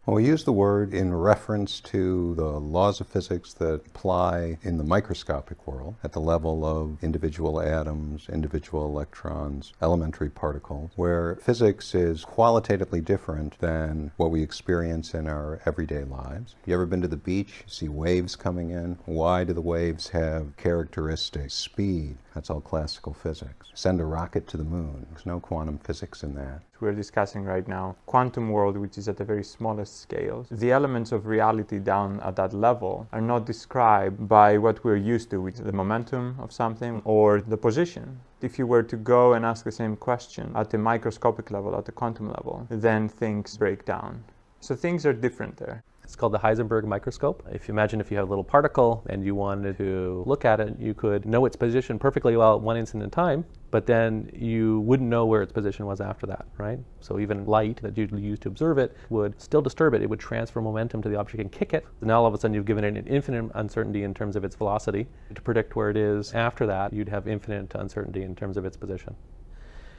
Well, we use the word in reference to the laws of physics that apply in the microscopic world at the level of individual atoms, individual electrons, elementary particles, where physics is qualitatively different than what we experience in our everyday lives. You ever been to the beach? You see waves coming in. Why do the waves have characteristics? Speed. That's all classical physics. Send a rocket to the moon. There's no quantum physics in that. We're discussing right now quantum world, which is at the very smallest scales. The elements of reality down at that level are not described by what we're used to, which is the momentum of something or the position. If you were to go and ask the same question at the microscopic level, at the quantum level, then things break down. So things are different there. It's called the Heisenberg microscope. If you imagine if you have a little particle and you wanted to look at it, you could know its position perfectly well at one instant in time, but then you wouldn't know where its position was after that, right? So even light that you'd use to observe it would still disturb it. It would transfer momentum to the object and kick it. And now all of a sudden you've given it an infinite uncertainty in terms of its velocity. To predict where it is after that, you'd have infinite uncertainty in terms of its position.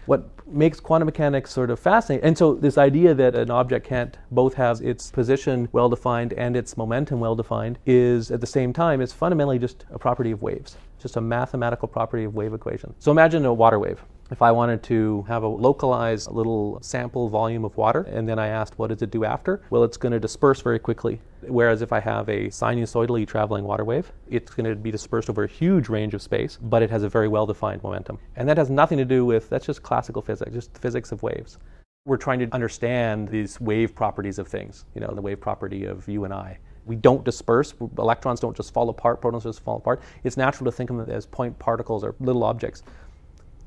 What makes quantum mechanics sort of fascinating, and so this idea that an object can't both have its position well-defined and its momentum well-defined is at the same time, it's fundamentally just a property of waves, just a mathematical property of wave equation. So imagine a water wave. If I wanted to have a localized little sample volume of water, and then I asked what does it do after? Well, it's going to disperse very quickly. Whereas if I have a sinusoidally traveling water wave, it's going to be dispersed over a huge range of space, but it has a very well-defined momentum. And that has nothing to do with, that's just classical physics, just the physics of waves. We're trying to understand these wave properties of things, you know, the wave property of you and I. We don't disperse. Electrons don't just fall apart. Protons just fall apart. It's natural to think of them as point particles or little objects.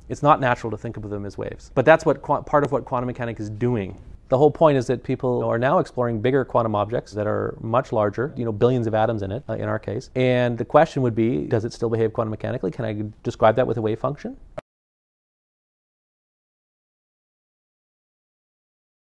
It's not natural to think of them as waves. But that's what part of what quantum mechanics is doing. The whole point is that people are now exploring bigger quantum objects that are much larger, you know, billions of atoms in it, in our case. And the question would be, does it still behave quantum mechanically? Can I describe that with a wave function?